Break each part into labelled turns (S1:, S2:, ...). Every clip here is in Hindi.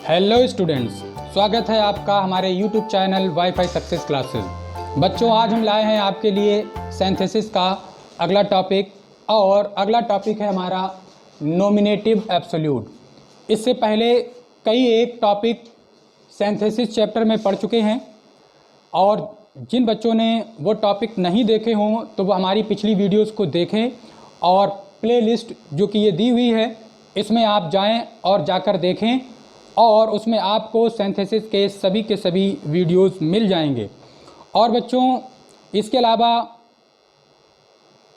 S1: हेलो स्टूडेंट्स, स्वागत है आपका हमारे YouTube channel wifi success classes. बच्चों, आज हम लाए हैं आपके लिए सिंथेसिस का अगला टॉपिक और अगला टॉपिक है हमारा नॉमिनेटिव एब्सोल्यूट। इससे पहले कई एक टॉपिक सिंथेसिस चैप्टर में पढ़ चुके हैं और जिन बच्चों ने वो टॉपिक नहीं देखे हों तो वो हमारी पिछली वीडियोस को देखें और प्लेलिस्ट जो कि ये दी हुई है इसमें आप जाएं और जाकर देखें और उसमें आपको सिंथेसिस के सभी वीडियोस मिल जाएंगे। और बच्चों, इसके अलावा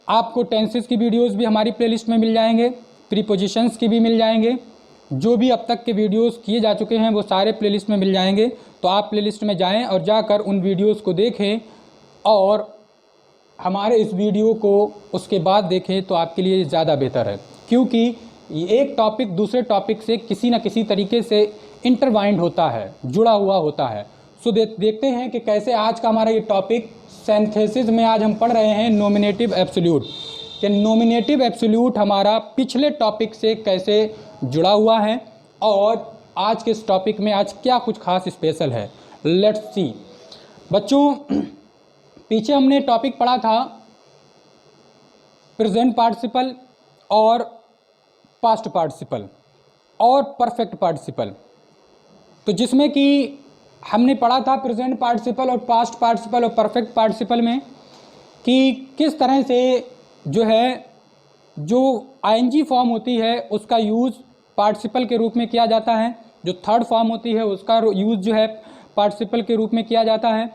S1: आपको टेंसेस की वीडियोस भी हमारी प्लेलिस्ट में मिल जाएंगे, प्रीपोजिशंस की भी मिल जाएंगे। जो भी अब तक के वीडियोस किए जा चुके हैं वो सारे प्लेलिस्ट में मिल जाएंगे। तो आप प्लेलिस्ट में जाएं और जाकर उन वीडियोस को देखें और हमारे इस वीडियो को उसके बाद देखें तो आपके लिए ज़्यादा बेहतर है, क्योंकि एक टॉपिक दूसरे टॉपिक से किसी न किसी तरीके से इंटरवाइंड होता है, जुड़ा हुआ होता है। सो देखते हैं कि कैसे आज का हमारा ये टॉपिक सिंथेसिस में आज हम पढ़ रहे हैं नॉमिनेटिव एब्सोल्यूट, कि नॉमिनेटिव एब्सोल्यूट हमारा पिछले टॉपिक से कैसे जुड़ा हुआ है और आज के इस टॉपिक में आज क्या कुछ खास स्पेशल है। Let's see. बच्चों, पीछे हमने टॉपिक पढ़ा था प्रेजेंट पार्टिसिपल और पास्ट पार्टिसिपल और परफेक्ट पार्टिसिपल। तो जिसमें कि हमने पढ़ा था प्रेजेंट पार्टिसिपल और पास्ट पार्टिसिपल और परफेक्ट पार्टिसिपल में कि किस तरह से जो आईएनजी फॉर्म होती है उसका यूज़ पार्टिसिपल के रूप में किया जाता है, जो थर्ड फॉर्म होती है उसका यूज़ जो है पार्टिसिपल के रूप में किया जाता है।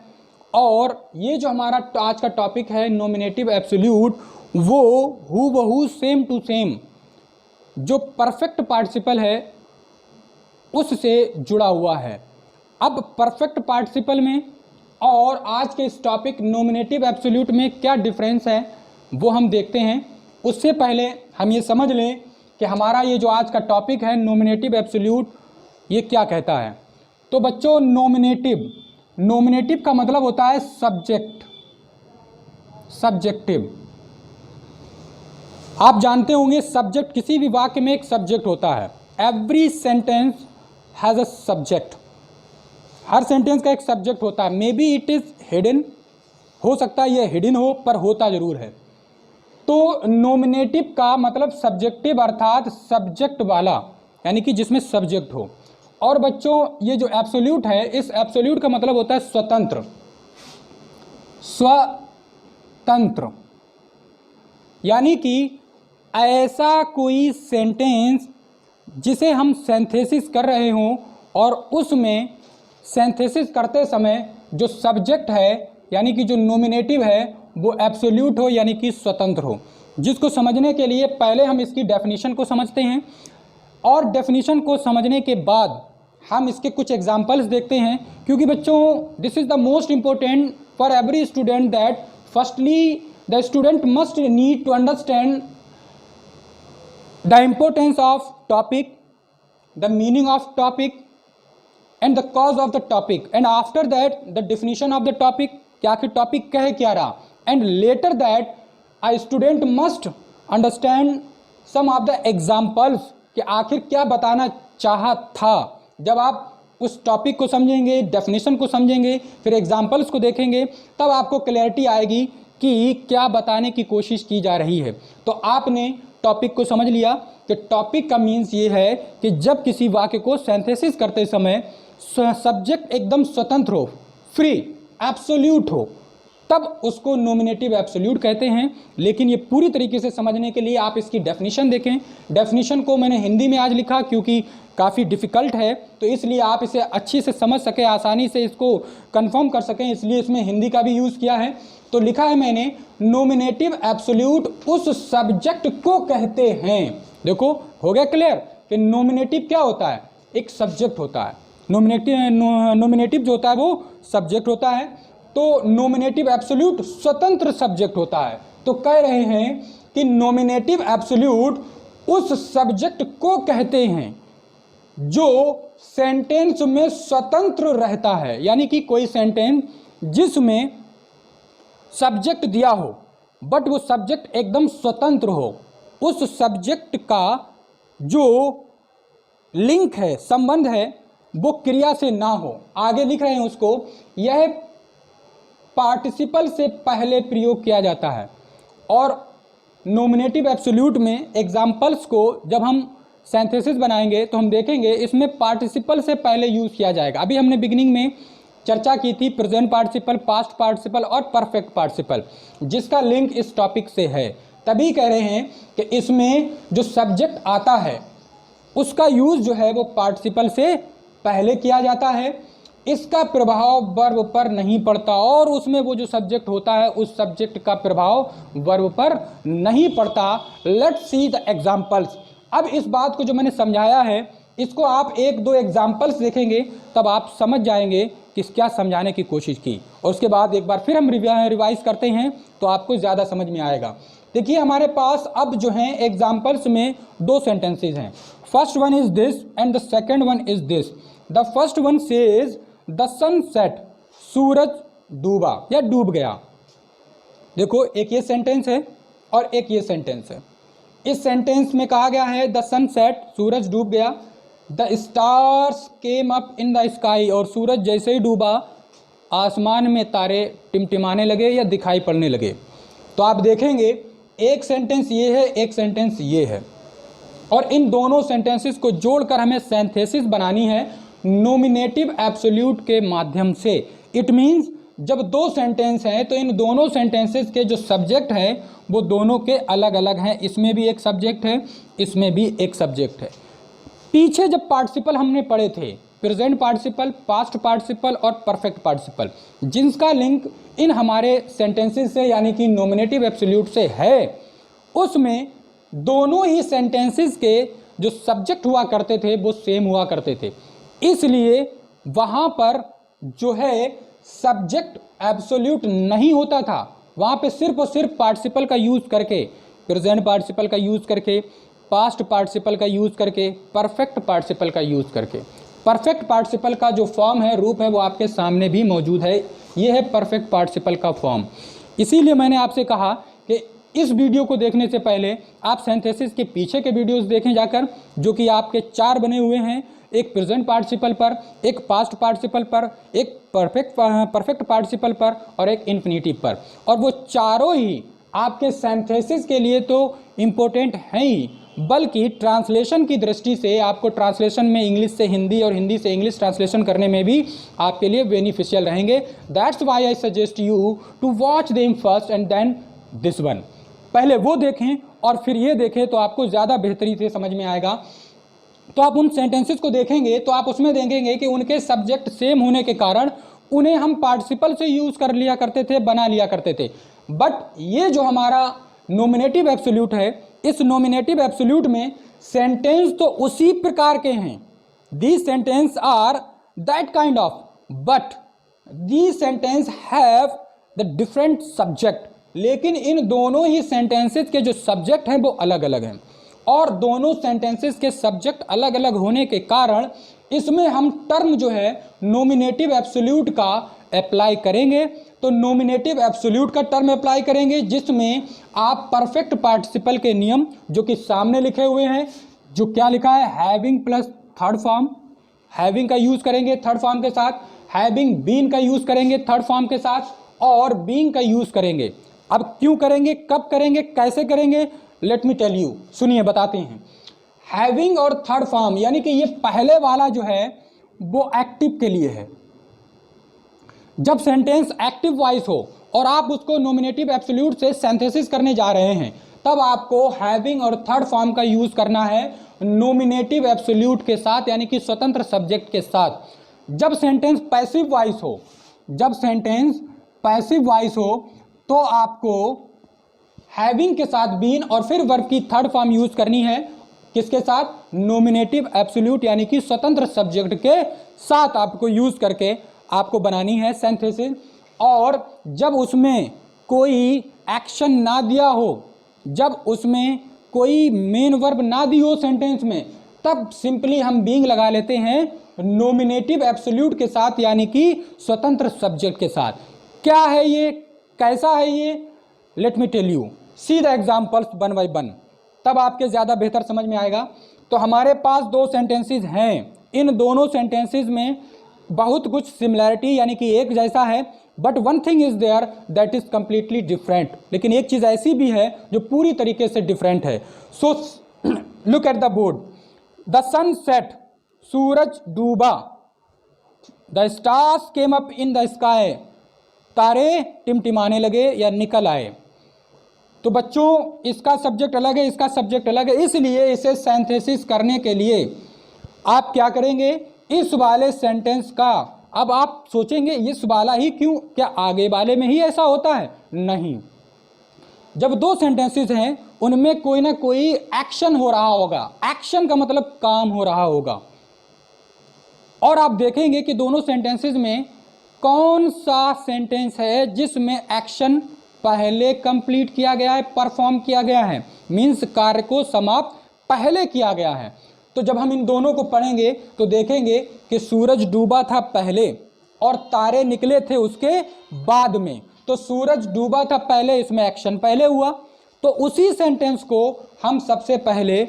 S1: और ये जो हमारा आज का टॉपिक है नॉमिनेटिव एब्सोल्यूट, वो हूबहू सेम टू सेम जो परफेक्ट पार्टिसिपल है उससे जुड़ा हुआ है। अब परफेक्ट पार्टिसिपल में और आज के इस टॉपिक नॉमिनेटिव एब्सोल्यूट में क्या डिफरेंस है वो हम देखते हैं। उससे पहले हम ये समझ लें कि हमारा ये जो आज का टॉपिक है नॉमिनेटिव एब्सोल्यूट ये क्या कहता है। तो बच्चों, नॉमिनेटिव का मतलब होता है सब्जेक्टिव। आप जानते होंगे सब्जेक्ट, किसी भी वाक्य में एक सब्जेक्ट होता है। Every sentence has a subject. Her sentence का एक सब्जेक्ट होता है। May be it is hidden, हो सकता है ये हिडन हो पर होता जरूर है। तो नॉमिनेटिव का मतलब सब्जेक्टिव अर्थात सब्जेक्ट वाला, यानी कि जिसमें सब्जेक्ट हो। और बच्चों, ये जो एब्सोल्यूट है, इस एब्सोल्यूट का मतलब होता है स्वतंत्र। यानी कि ऐसा कोई सेंटेंस जिसे हम सिंथेसिस कर रहे हों और उसमें सिंथेसिस करते समय जो सब्जेक्ट है यानी कि जो नॉमिनेटिव है वो एब्सोल्यूट हो, यानी कि स्वतंत्र हो। जिसको समझने के लिए पहले हम इसकी डेफिनेशन को समझते हैं और डेफिनेशन को समझने के बाद हम इसके कुछ एग्जाम्पल्स देखते हैं, क्योंकि बच्चों this is the most important for every student that firstly the student must need to understand the importance of topic, the meaning of topic and the cause of the topic, and after that the definition of the topic, कि आखिर टॉपिक कह क्या रहा, and later that a student must understand some of the examples, कि आखिर क्या बताना चाहा था। जब आप उस टॉपिक को समझेंगे, डेफिनेशन को समझेंगे, फिर एग्जाम्पल्स को देखेंगे, तब आपको क्लैरिटी आएगी कि क्या बताने की कोशिश की जा रही है। तो आपने टॉपिक को समझ लिया कि टॉपिक का मीन्स ये है कि जब किसी वाक्य को सिंथेसिस करते समय सब्जेक्ट एकदम स्वतंत्र हो, फ्री, एब्सोल्यूट हो, तब उसको नॉमिनेटिव एब्सोल्यूट कहते हैं। लेकिन ये पूरी तरीके से समझने के लिए आप इसकी डेफिनेशन देखें। डेफिनेशन को मैंने हिंदी में आज लिखा क्योंकि काफ़ी डिफ़िकल्ट है, तो इसलिए आप इसे अच्छी से समझ सकें, आसानी से इसको कंफर्म कर सकें, इसलिए इसमें हिंदी का भी यूज़ किया है। तो लिखा है मैंने, नॉमिनेटिव एब्सोल्यूट उस सब्जेक्ट को कहते हैं। देखो, हो गया क्लियर कि नॉमिनेटिव क्या होता है, एक सब्जेक्ट होता है। नॉमिनेटिव जो होता है वो सब्जेक्ट होता है, तो नॉमिनेटिव एब्सोल्यूट स्वतंत्र सब्जेक्ट होता है। तो कह रहे हैं कि नॉमिनेटिव एब्सोल्यूट उस सब्जेक्ट को कहते हैं जो सेंटेंस में स्वतंत्र रहता है, यानी कि कोई सेंटेंस जिसमें सब्जेक्ट दिया हो बट वो सब्जेक्ट एकदम स्वतंत्र हो, उस सब्जेक्ट का जो लिंक है, संबंध है, वो क्रिया से ना हो। आगे लिख रहे हैं उसको, यह पार्टिसिपल से पहले प्रयोग किया जाता है। और नॉमिनेटिव एब्सोल्यूट में एग्जाम्पल्स को जब हम सिंथेसिस बनाएंगे तो हम देखेंगे इसमें पार्टिसिपल से पहले यूज़ किया जाएगा। अभी हमने बिगिनिंग में चर्चा की थी प्रेजेंट पार्टिसिपल, पास्ट पार्टिसिपल और परफेक्ट पार्टिसिपल, जिसका लिंक इस टॉपिक से है। तभी कह रहे हैं कि इसमें जो सब्जेक्ट आता है उसका यूज़ जो है वो पार्टिसिपल से पहले किया जाता है, इसका प्रभाव वर्ब पर नहीं पड़ता, और उसमें वो जो सब्जेक्ट होता है उस सब्जेक्ट का प्रभाव वर्ब पर नहीं पड़ता। Let's see the examples. अब इस बात को जो मैंने समझाया है इसको आप एक दो एग्जाम्पल्स देखेंगे तब आप समझ जाएंगे कि क्या समझाने की कोशिश की, और उसके बाद एक बार फिर हम रिवाइज करते हैं तो आपको ज़्यादा समझ में आएगा। देखिए हमारे पास अब जो हैं एग्जाम्पल्स में दो सेंटेंसेज हैं। First one is this and the second one is this. The first one says the sun set, सूरज डूबा या डूब गया। देखो एक ये सेंटेंस है और एक ये सेंटेंस है। इस सेंटेंस में कहा गया है द सन सेट, सूरज डूब गया, the stars came up in the sky, और सूरज जैसे ही डूबा आसमान में तारे टिमटिमाने लगे या दिखाई पड़ने लगे। तो आप देखेंगे एक सेंटेंस ये है, एक सेंटेंस ये है, और इन दोनों सेंटेंसेस को जोड़कर हमें सिंथेसिस बनानी है नॉमिनेटिव एब्सोल्यूट के माध्यम से। इट मीन्स जब दो सेंटेंस हैं तो इन दोनों सेंटेंसेस के जो सब्जेक्ट हैं वो दोनों के अलग अलग हैं। इसमें भी एक सब्जेक्ट है, इसमें भी एक सब्जेक्ट है। पीछे जब पार्टिसिपल हमने पढ़े थे, प्रेजेंट पार्टिसिपल, पास्ट पार्टिसिपल और परफेक्ट पार्टिसिपल, जिनका लिंक इन हमारे सेंटेंसेस से यानी कि नॉमिनेटिव एब्सोल्यूट से है, उसमें दोनों ही सेंटेंसेस के जो सब्जेक्ट हुआ करते थे वो सेम हुआ करते थे। इसलिए वहाँ पर जो है सब्जेक्ट एब्सोल्यूट नहीं होता था, वहाँ पे सिर्फ और सिर्फ पार्टिसिपल का यूज़ करके, प्रेजेंट पार्टिसिपल का यूज़ करके, पास्ट पार्टिसिपल का यूज़ करके, परफेक्ट पार्टिसिपल का यूज़ करके। परफेक्ट पार्टिसिपल का जो फॉर्म है, रूप है, वो आपके सामने भी मौजूद है। ये है परफेक्ट पार्टिसिपल का फॉर्म। इसीलिए मैंने आपसे कहा कि इस वीडियो को देखने से पहले आप सिंथेसिस के पीछे के वीडियोस देखें जाकर, जो कि आपके 4 बने हुए हैं, एक प्रेजेंट पार्टिसिपल पर, एक पास्ट पार्टिसिपल पर, एक परफेक्ट पार्टिसिपल पर और एक इन्फिनिटिव पर। और वो चारों ही आपके सिंथेसिस के लिए तो इम्पोर्टेंट हैं ही, बल्कि ट्रांसलेशन की दृष्टि से आपको ट्रांसलेशन में इंग्लिश से हिंदी और हिंदी से इंग्लिश ट्रांसलेशन करने में भी आपके लिए बेनिफिशियल रहेंगे। That's why I suggest you to watch them first and then this one. पहले वो देखें और फिर ये देखें तो आपको ज़्यादा बेहतरी से समझ में आएगा। तो आप उन सेंटेंसेस को देखेंगे तो आप उसमें देखेंगे कि उनके सब्जेक्ट सेम होने के कारण उन्हें हम पार्टिसिपल से यूज़ कर लिया करते थे, बना लिया करते थे। बट ये जो हमारा नॉमिनेटिव एब्सोल्यूट है, इस नॉमिनेटिव एब्सोल्यूट में सेंटेंस तो उसी प्रकार के हैं, these sentence are that kind of, but these sentence have the different subject. लेकिन इन दोनों ही सेंटेंसेस के जो सब्जेक्ट हैं वो अलग अलग हैं, और दोनों सेंटेंसेस के सब्जेक्ट अलग अलग होने के कारण इसमें हम टर्म जो है नॉमिनेटिव एब्सोल्यूट का अप्लाई करेंगे। तो नॉमिनेटिव एब्सोल्यूट का टर्म अप्लाई करेंगे जिसमें आप परफेक्ट पार्टिसिपल के नियम जो कि सामने लिखे हुए हैं, जो क्या लिखा है, having plus third form, having का यूज़ करेंगे थर्ड फॉर्म के साथ, हैविंग बीन का यूज़ करेंगे थर्ड फॉर्म के साथ, और बीइंग का यूज़ करेंगे। अब क्यों करेंगे, कब करेंगे, कैसे करेंगे, लेट मी टेल यू, सुनिए बताते हैं। हैविंग और थर्ड फॉर्म यानी कि ये पहले वाला जो है वो एक्टिव के लिए है। जब सेंटेंस एक्टिव वॉइस हो और आप उसको नॉमिनेटिव एब्सोल्यूट से सिंथेसिस करने जा रहे हैं, तब आपको हैविंग और थर्ड फॉर्म का यूज़ करना है नॉमिनेटिव एब्सोल्यूट के साथ, यानी कि स्वतंत्र सब्जेक्ट के साथ। जब सेंटेंस पैसिव वॉइस हो, जब सेंटेंस पैसिव वॉइस हो तो आपको हैविंग के साथ बीन और फिर वर्ब की थर्ड फॉर्म यूज करनी है। किसके साथ, नॉमिनेटिव एब्सोल्यूट यानी कि स्वतंत्र सब्जेक्ट के साथ आपको यूज करके आपको बनानी है सिंथेसिस। और जब उसमें कोई एक्शन ना दिया हो, जब उसमें कोई मेन वर्ब ना दी हो सेंटेंस में, तब सिंपली हम बीइंग लगा लेते हैं नॉमिनेटिव एब्सोल्यूट के साथ, यानी कि स्वतंत्र सब्जेक्ट के साथ। क्या है ये, कैसा है ये, let me tell you, see the examples one by one, तब आपके ज़्यादा बेहतर समझ में आएगा। तो हमारे पास दो सेंटेंसेस हैं, इन दोनों सेंटेंसेस में बहुत कुछ सिमिलैरिटी यानी कि एक जैसा है, but one thing is there that is completely different. लेकिन एक चीज़ ऐसी भी है जो पूरी तरीके से डिफरेंट है। So look at the board. The sun set, सूरज डूबा। The stars came up in the sky, तारे टिमटिमाने लगे या निकल आए। तो बच्चों इसका सब्जेक्ट अलग है, इसका सब्जेक्ट अलग है, इसलिए इसे सिंथेसिस करने के लिए आप क्या करेंगे, इस वाले सेंटेंस का, अब आप सोचेंगे इस वाला ही क्यों, क्या आगे वाले में ही ऐसा होता है? नहीं, जब दो सेंटेंसेस हैं उनमें कोई ना कोई एक्शन हो रहा होगा, एक्शन का मतलब काम हो रहा होगा, और आप देखेंगे कि दोनों सेंटेंसेस में कौन सा सेंटेंस है जिसमें एक्शन पहले कंप्लीट किया गया है, परफॉर्म किया गया है, मीन्स कार्य को समाप्त पहले किया गया है। तो जब हम इन दोनों को पढ़ेंगे तो देखेंगे कि सूरज डूबा था पहले और तारे निकले थे उसके बाद में। तो सूरज डूबा था पहले, इसमें एक्शन पहले हुआ। तो उसी सेंटेंस को हम सबसे पहले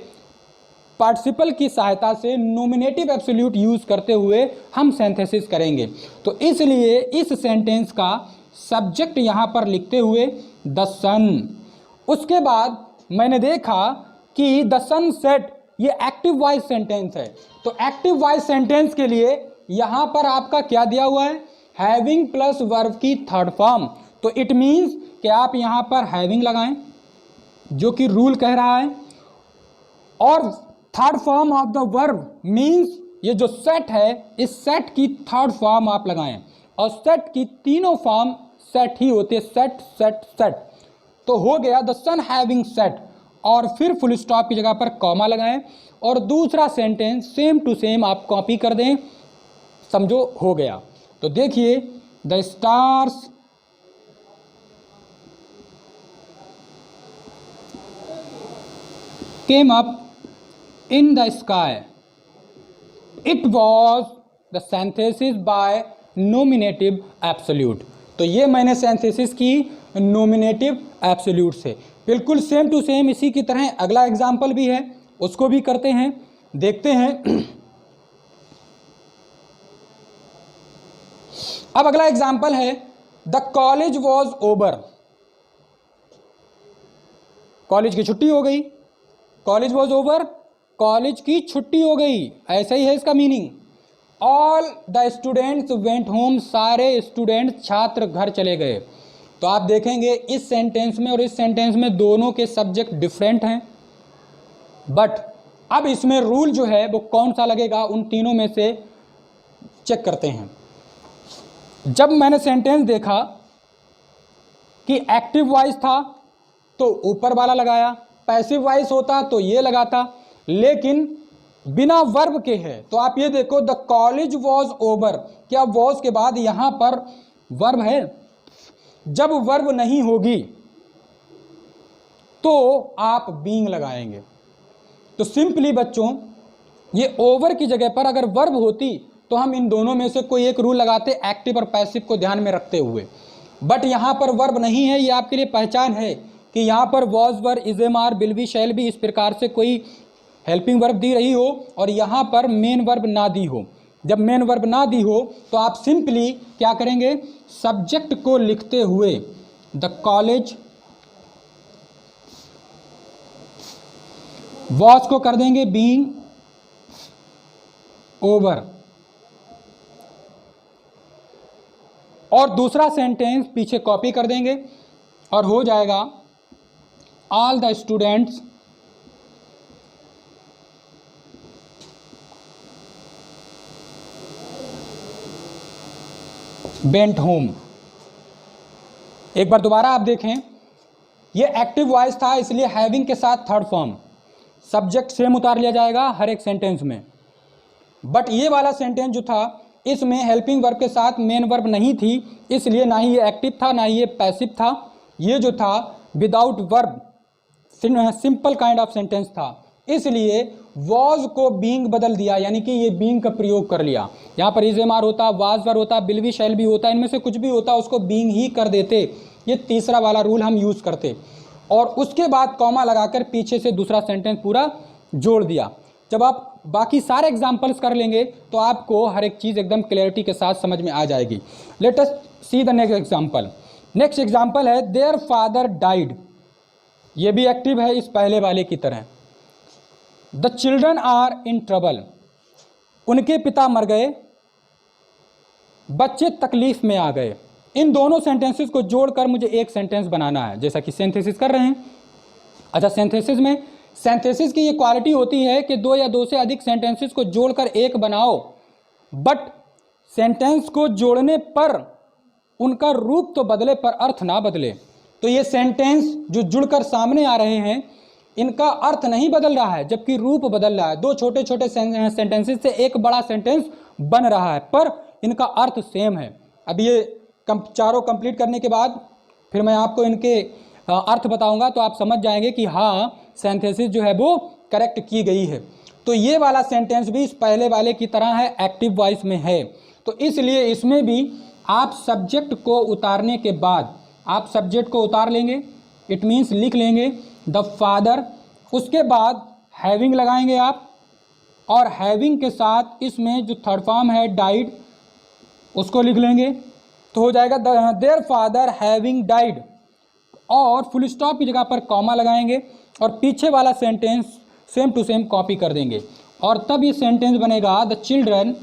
S1: पार्टिसिपल की सहायता से नॉमिनेटिव एब्सोल्यूट यूज करते हुए हम सिंथेसिस करेंगे। तो इसलिए इस सेंटेंस का सब्जेक्ट यहाँ पर लिखते हुए द सन। उसके बाद मैंने देखा कि द सन सेट ये एक्टिव वॉइस सेंटेंस है। तो एक्टिव वॉइस सेंटेंस के लिए यहाँ पर आपका क्या दिया हुआ है, हैविंग प्लस वर्ब की थर्ड फॉर्म। तो इट मीन्स कि आप यहाँ पर हैविंग लगाएं जो कि रूल कह रहा है, और third form of the verb means ये जो सेट है इस सेट की थर्ड फॉर्म आप लगाएं, और सेट की तीनों फॉर्म सेट ही होते, सेट सेट सेट। तो हो गया द सन हैविंग सेट, और फिर फुल स्टॉप की जगह पर कॉमा लगाएं, और दूसरा सेंटेंस सेम टू सेम आप कॉपी कर दें, समझो हो गया। तो देखिए the stars came up in the sky, it was the synthesis by nominative absolute। तो ये मैंने सिंथेसिस की नॉमिनेटिव एब्सोल्यूट से। बिल्कुल सेम टू सेम इसी की तरह अगला एग्जाम्पल भी है, उसको भी करते हैं, देखते हैं। अब अगला एग्जाम्पल है the college was over. College की छुट्टी हो गई, कॉलेज वॉज ओवर, कॉलेज की छुट्टी हो गई, ऐसा ही है इसका meaning. All the students went home, सारे स्टूडेंट छात्र घर चले गए। तो आप देखेंगे इस सेंटेंस में और इस सेंटेंस में दोनों के सब्जेक्ट डिफरेंट हैं, बट अब इसमें रूल जो है वो कौन सा लगेगा उन तीनों में से चेक करते हैं। जब मैंने सेंटेंस देखा कि एक्टिव वॉइस था तो ऊपर वाला लगाया, पैसिव वॉइस होता तो ये लगाता, लेकिन बिना वर्ब के है। तो आप ये देखो द कॉलेज वॉज ओवर, क्या वॉज के बाद यहां पर वर्ब है? जब वर्ब नहीं होगी तो आप बीइंग लगाएंगे। तो सिंपली बच्चों ये ओवर की जगह पर अगर वर्ब होती तो हम इन दोनों में से कोई एक रूल लगाते, एक्टिव और पैसिव को ध्यान में रखते हुए। बट यहां पर वर्ब नहीं है, ये आपके लिए पहचान है कि यहां पर was were, is am are, will be, shall be, इस प्रकार से कोई हेल्पिंग वर्ब दी रही हो और यहाँ पर मेन वर्ब ना दी हो। जब मेन वर्ब ना दी हो तो आप सिंपली क्या करेंगे, सब्जेक्ट को लिखते हुए द कॉलेज, वॉज को कर देंगे बीइंग ओवर, और दूसरा सेंटेंस पीछे कॉपी कर देंगे और हो जाएगा all the students went home. एक बार दोबारा आप देखें, ये एक्टिव वॉइस था इसलिए हैविंग के साथ थर्ड फॉर्म, सब्जेक्ट सेम उतार लिया जाएगा हर एक सेंटेंस में। बट ये वाला सेंटेंस जो था इसमें हेल्पिंग वर्ब के साथ मेन वर्ब नहीं थी, इसलिए ना ही ये एक्टिव था ना ही ये पैसिव था। ये जो था without verb simple kind of sentence था, इसलिए वॉज को बीइंग बदल दिया, यानी कि ये बीइंग का प्रयोग कर लिया। यहाँ पर इज एम आर होता, वाज वर होता, विल बी, शैल बी होता, इनमें से कुछ भी होता उसको बीइंग ही कर देते। ये तीसरा वाला रूल हम यूज़ करते, और उसके बाद कॉमा लगाकर पीछे से दूसरा सेंटेंस पूरा जोड़ दिया। जब आप बाकी सारे एग्जाम्पल्स कर लेंगे तो आपको हर एक चीज़ एकदम क्लैरिटी के साथ समझ में आ जाएगी। Let us see the next example. Next example है देयर फादर डाइड। ये भी एक्टिव है इस पहले वाले की तरह। The children are in trouble. उनके पिता मर गए, बच्चे तकलीफ में आ गए। इन दोनों सेंटेंसेस को जोड़कर मुझे एक सेंटेंस बनाना है, जैसा कि सिंथेसिस कर रहे हैं। अच्छा, सिंथेसिस की ये क्वालिटी होती है कि दो या दो से अधिक सेंटेंसेस को जोड़कर एक बनाओ, बट सेंटेंस को जोड़ने पर उनका रूप तो बदले पर अर्थ ना बदले। तो ये सेंटेंस जो जुड़कर सामने आ रहे हैं इनका अर्थ नहीं बदल रहा है जबकि रूप बदल रहा है। दो छोटे छोटे सेंटेंसेस से एक बड़ा सेंटेंस बन रहा है पर इनका अर्थ सेम है। अब ये चारों कंप्लीट करने के बाद फिर मैं आपको इनके अर्थ बताऊंगा तो आप समझ जाएंगे कि हाँ सिंथेसिस जो है वो करेक्ट की गई है। तो ये वाला सेंटेंस भी इस पहले वाले की तरह है, एक्टिव वॉइस में है। तो इसलिए इसमें भी आप सब्जेक्ट को उतारने के बाद आप सब्जेक्ट को उतार लेंगे, इट मीन्स लिख लेंगे द फादर, उसके बाद हैविंग लगाएंगे आप, और हैविंग के साथ इसमें जो थर्ड फॉर्म है डाइड उसको लिख लेंगे तो हो जाएगा देयर फादर हैविंग डाइड, और फुल स्टॉप की जगह पर कॉमा लगाएंगे और पीछे वाला sentence same to same copy कर देंगे और तब ये सेंटेंस बनेगा the children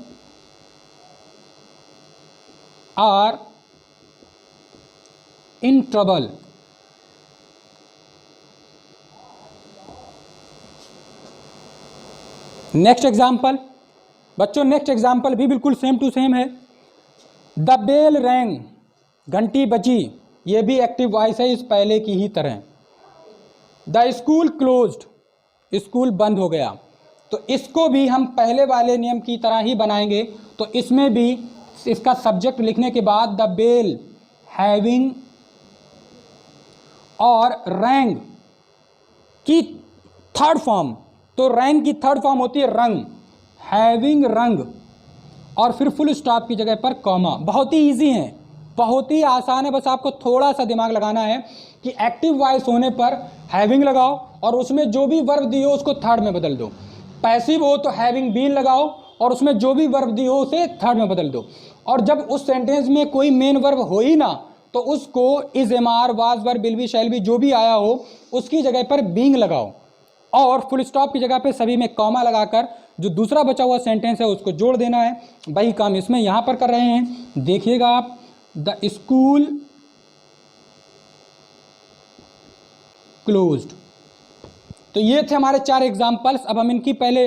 S1: are in trouble. Next example बच्चों, नेक्स्ट एग्जाम्पल भी बिल्कुल सेम टू सेम है। द बेल रैंग, घंटी बजी, ये भी एक्टिव वॉइस है इस पहले की ही तरह। द स्कूल क्लोज्ड, स्कूल बंद हो गया। तो इसको भी हम पहले वाले नियम की तरह ही बनाएंगे। तो इसमें भी इसका सब्जेक्ट लिखने के बाद द बेल, हैविंग और रैंग की थर्ड फॉर्म, तो रैंग की थर्ड फॉर्म होती है रंग, हैविंग रंग, और फिर फुल स्टॉप की जगह पर कॉमा। बहुत ही इजी है, बहुत ही आसान है, बस आपको थोड़ा सा दिमाग लगाना है कि एक्टिव वॉइस होने पर हैविंग लगाओ और उसमें जो भी वर्ब दी हो उसको थर्ड में बदल दो। पैसिव हो तो हैविंग बीन लगाओ और उसमें जो भी वर्ब दी हो उसे थर्ड में बदल दो। और जब उस सेंटेंस में कोई मेन वर्ब हो ही ना तो उसको is, am are, was, were, will be, shall be जो भी आया हो उसकी जगह पर बीइंग लगाओ और फुल स्टॉप की जगह पे सभी में कॉमा लगाकर जो दूसरा बचा हुआ सेंटेंस है उसको जोड़ देना है। वही काम इसमें यहाँ पर कर रहे हैं। देखिएगा आप, द स्कूल क्लोज्ड। तो ये थे हमारे 4 एग्जाम्पल्स। अब हम इनकी पहले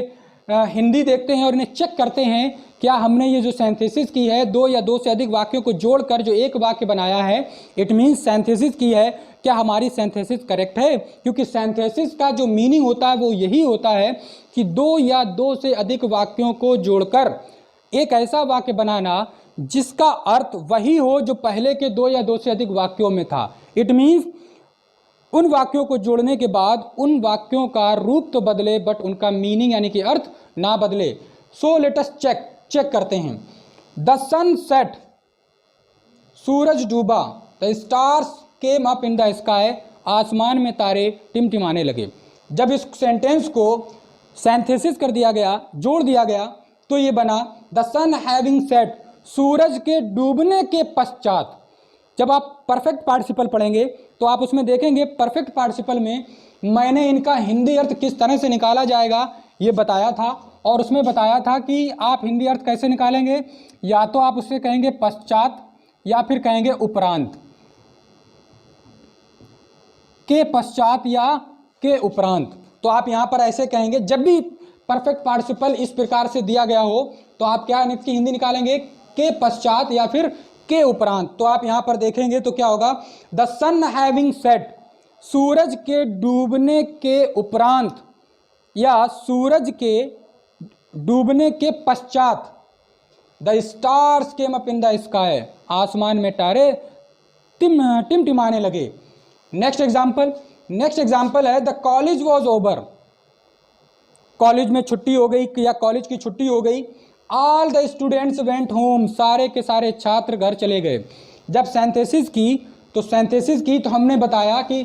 S1: हिंदी देखते हैं और इन्हें चेक करते हैं क्या हमने ये जो सिंथेसिस की है 2 या 2 से अधिक वाक्यों को जोड़कर जो एक वाक्य बनाया है, इट मीन्स सिंथेसिस की है, क्या हमारी सिंथेसिस करेक्ट है। क्योंकि सिंथेसिस का जो मीनिंग होता है वो यही होता है कि 2 या 2 से अधिक वाक्यों को जोड़कर एक ऐसा वाक्य बनाना जिसका अर्थ वही हो जो पहले के 2 या 2 से अधिक वाक्यों में था। इट मीन्स उन वाक्यों को जोड़ने के बाद उन वाक्यों का रूप तो बदले बट उनका मीनिंग यानी कि अर्थ ना बदले। सो लेट अस चेक करते हैं। द सन सेट, सूरज डूबा। The stars came up in the sky, आसमान में तारे टिमटिमाने लगे। जब इस सेंटेंस को सिंथेसिस कर दिया गया, जोड़ दिया गया, तो ये बना द सन हैविंग सेट, सूरज के डूबने के पश्चात। जब आप परफेक्ट पार्टिसिपल पढ़ेंगे तो आप उसमें देखेंगे परफेक्ट पार्टिसिपल में मैंने इनका हिंदी अर्थ किस तरह से निकाला जाएगा ये बताया था। और उसमें बताया था कि आप हिंदी अर्थ कैसे निकालेंगे, या तो आप उससे कहेंगे पश्चात या फिर कहेंगे उपरांत, के पश्चात या के उपरांत। तो आप यहाँ पर ऐसे कहेंगे। जब भी परफेक्ट पार्टिसिपल इस प्रकार से दिया गया हो तो आप क्या इसकी हिंदी निकालेंगे, के पश्चात या फिर के उपरांत। तो आप यहाँ पर देखेंगे तो क्या होगा, द सन हैविंग सेट, सूरज के डूबने के उपरांत या सूरज के डूबने के पश्चात। The stars came up in the sky, आसमान में तारे टिमटिमाने लगे। नेक्स्ट एग्जाम्पल है the college was over, college में छुट्टी हो गई या कॉलेज की छुट्टी हो गई। All the students went home, सारे के सारे छात्र घर चले गए। जब सिंथेसिस की तो हमने बताया कि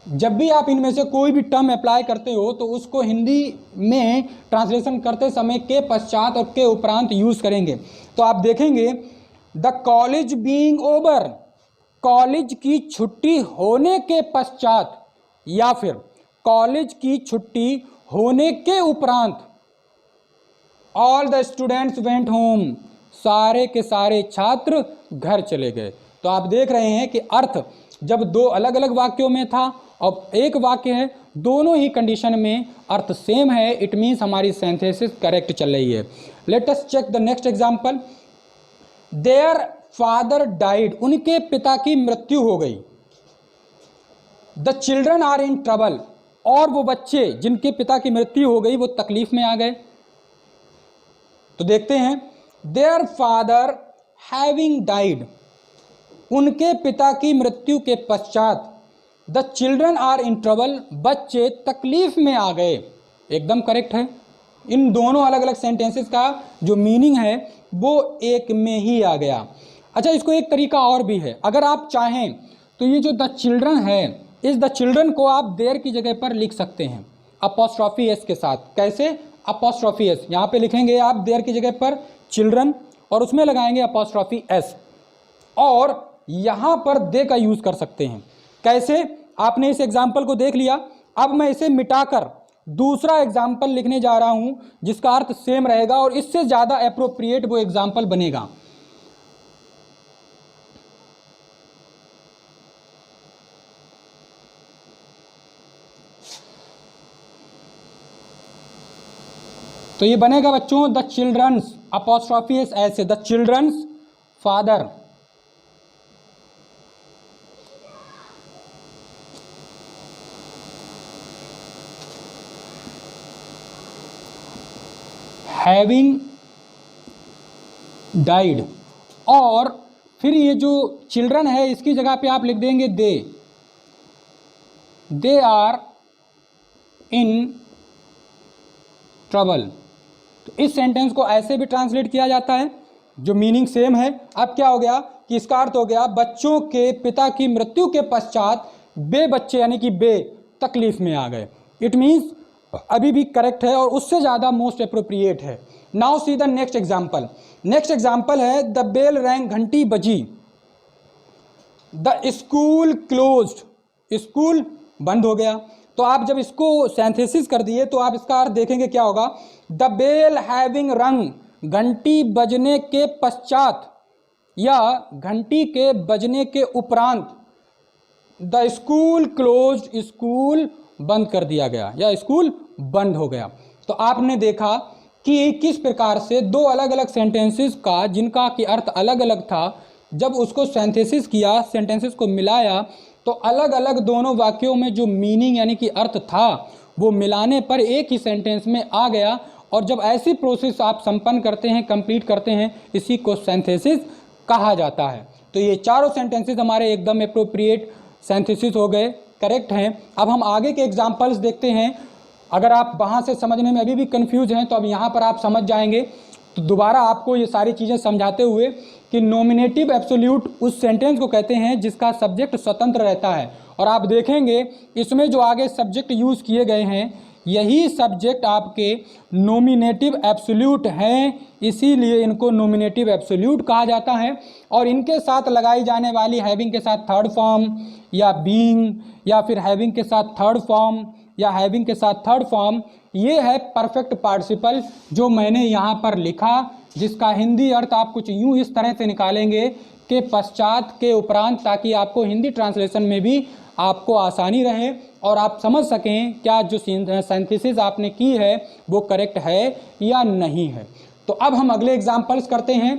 S1: जब भी आप इनमें से कोई भी टर्म अप्लाई करते हो तो उसको हिंदी में ट्रांसलेशन करते समय के पश्चात और के उपरांत यूज़ करेंगे। तो आप देखेंगे the college being over, college की छुट्टी होने के पश्चात या फिर कॉलेज की छुट्टी होने के उपरांत, all the students went home, सारे के सारे छात्र घर चले गए। तो आप देख रहे हैं कि अर्थ जब दो अलग अलग वाक्यों में था और एक वाक्य है, दोनों ही कंडीशन में अर्थ सेम है, इट मीन्स हमारी सिंथेसिस करेक्ट चल रही है। Let us check the next example. Their father died, उनके पिता की मृत्यु हो गई। The children are in trouble, और वो बच्चे जिनके पिता की मृत्यु हो गई वो तकलीफ में आ गए। तो देखते हैं, देयर फादर हैविंग डाइड, उनके पिता की मृत्यु के पश्चात, the children are in trouble, बच्चे तकलीफ में आ गए। एकदम करेक्ट है। इन दोनों अलग अलग सेंटेंसेस का जो मीनिंग है वो एक में ही आ गया। अच्छा, इसको एक तरीका और भी है, अगर आप चाहें तो ये जो द चिल्ड्रन है, इस द चिल्ड्रन को आप देयर की जगह पर लिख सकते हैं अपॉस्ट्रॉफी एस के साथ। कैसे? अपॉस्ट्रॉफी एस, यहाँ पे लिखेंगे आप देयर की जगह पर चिल्ड्रन और उसमें लगाएंगे अपॉस्ट्रॉफी एस, और यहाँ पर दे का यूज़ कर सकते हैं। कैसे? आपने इस एग्जाम्पल को देख लिया, अब मैं इसे मिटाकर दूसरा एग्जाम्पल लिखने जा रहा हूँ जिसका अर्थ सेम रहेगा और इससे ज़्यादा एप्रोप्रिएट वो एग्जाम्पल बनेगा। तो ये बनेगा बच्चों द चिल्ड्रंस अपॉस्ट्रॉफी एस ऐसे, the children's father having died, और फिर ये जो चिल्ड्रन है इसकी जगह पे आप लिख देंगे दे आर इन ट्रबल। तो इस सेंटेंस को ऐसे भी ट्रांसलेट किया जाता है, जो मीनिंग सेम है। अब क्या हो गया कि इसका अर्थ हो गया बच्चों के पिता की मृत्यु के पश्चात बे बच्चे यानी कि बे तकलीफ में आ गए। इट मीन्स अभी भी करेक्ट है और उससे ज़्यादा मोस्ट अप्रोप्रिएट है। Now see the next example. Next example है द बेल रैंग, घंटी बजी। द स्कूल क्लोज्ड, स्कूल बंद हो गया। तो आप जब इसको सिंथेसिस कर दिए तो आप इसका अर्थ देखेंगे क्या होगा। द बेल हैविंग रंग, घंटी बजने के पश्चात या घंटी के बजने के उपरांत, द स्कूल क्लोज्ड, स्कूल बंद कर दिया गया या स्कूल बंद हो गया। तो आपने देखा कि किस प्रकार से दो अलग अलग सेंटेंसेस का जिनका कि अर्थ अलग अलग था, जब उसको सिंथेसिस किया, सेंटेंसेस को मिलाया, तो अलग अलग दोनों वाक्यों में जो मीनिंग यानी कि अर्थ था वो मिलाने पर एक ही सेंटेंस में आ गया। और जब ऐसी प्रोसेस आप संपन्न करते हैं, कंप्लीट करते हैं, इसी को सिंथेसिस कहा जाता है। तो ये चारों सेंटेंसेस हमारे एकदम एप्रोप्रिएट सिंथेसिस हो गए, करेक्ट हैं। अब हम आगे के एग्जाम्पल्स देखते हैं। अगर आप वहाँ से समझने में अभी भी कंफ्यूज हैं तो अब यहाँ पर आप समझ जाएंगे। तो दोबारा आपको ये सारी चीज़ें समझाते हुए कि नॉमिनेटिव एब्सोल्यूट उस सेंटेंस को कहते हैं जिसका सब्जेक्ट स्वतंत्र रहता है। और आप देखेंगे इसमें जो आगे सब्जेक्ट यूज़ किए गए हैं यही सब्जेक्ट आपके नॉमिनेटिव एब्सोल्यूट हैं, इसीलिए इनको नॉमिनेटिव एब्सोल्यूट कहा जाता है। और इनके साथ लगाई जाने वाली हैविंग के साथ थर्ड फॉर्म या बीइंग, या फिर हैविंग के साथ थर्ड फॉर्म या हैविंग के साथ थर्ड फॉर्म, ये है परफेक्ट पार्टिसिपल जो मैंने यहाँ पर लिखा, जिसका हिंदी अर्थ आप कुछ यूँ इस तरह से निकालेंगे कि पश्चात के उपरांत, ताकि आपको हिंदी ट्रांसलेशन में भी आपको आसानी रहे और आप समझ सकें क्या जो सिंथेसिस आपने की है वो करेक्ट है या नहीं है। तो अब हम अगले एग्जाम्पल्स करते हैं।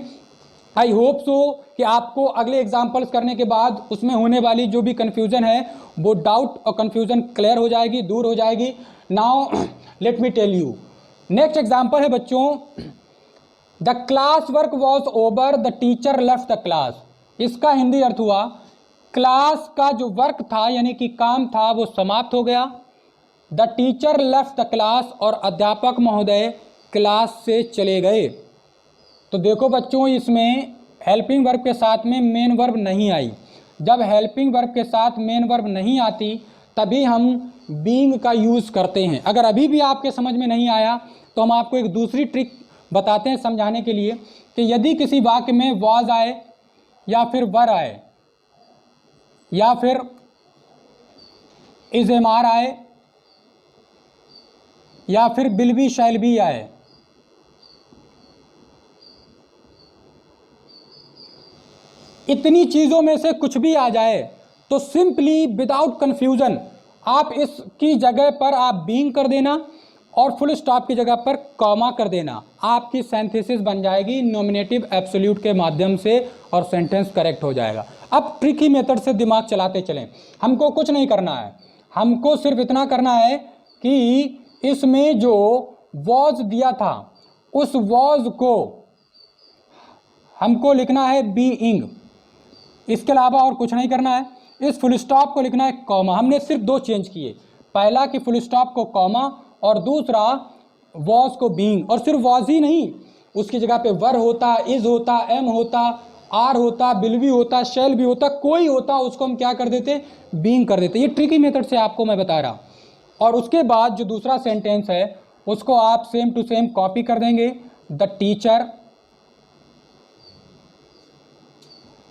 S1: आई होप सो कि आपको अगले एग्जाम्पल्स करने के बाद उसमें होने वाली जो भी कन्फ्यूज़न है वो डाउट और कन्फ्यूज़न क्लियर हो जाएगी, दूर हो जाएगी। Now let me tell you, next example है बच्चों, the class work was over, the teacher left the class. इसका हिंदी अर्थ हुआ क्लास का जो वर्क था यानी कि काम था वो समाप्त हो गया। The teacher left the class, और अध्यापक महोदय क्लास से चले गए। तो देखो बच्चों, इसमें हेल्पिंग वर्ब के साथ में मेन वर्ब नहीं आई। जब हेल्पिंग वर्ब के साथ मेन वर्ब नहीं आती तभी हम बीइंग का यूज़ करते हैं। अगर अभी भी आपके समझ में नहीं आया तो हम आपको एक दूसरी ट्रिक बताते हैं समझाने के लिए कि यदि किसी वाक्य में वॉज आए या फिर वर आए या फिर इज एम आर आए या फिर विल बी शैल बी आए, इतनी चीज़ों में से कुछ भी आ जाए तो सिंपली विदाउट कन्फ्यूज़न आप इसकी जगह पर आप बीइंग कर देना और फुल स्टॉप की जगह पर कॉमा कर देना। आपकी सिंथेसिस बन जाएगी नॉमिनेटिव एब्सोल्यूट के माध्यम से और सेंटेंस करेक्ट हो जाएगा। अब ट्रिकी मेथड से दिमाग चलाते चलें। हमको कुछ नहीं करना है, हमको सिर्फ इतना करना है कि इसमें जो वॉज दिया था उस वॉज को हमको लिखना है बीइंग, इसके अलावा और कुछ नहीं करना है। इस फुल स्टॉप को लिखना है कॉमा। हमने सिर्फ दो चेंज किए, पहला कि फुल स्टॉप को कॉमा और दूसरा वॉज को बीइंग। और सिर्फ वॉज ही नहीं, उसकी जगह पे वर होता, इज होता, एम होता, आर होता, विल बी होता, शैल भी होता, कोई होता, उसको हम क्या कर देते, बीइंग कर देते। ये ट्रिकी मेथड से आपको मैं बता रहा। और उसके बाद जो दूसरा सेंटेंस है उसको आप सेम टू सेम कॉपी कर देंगे। The teacher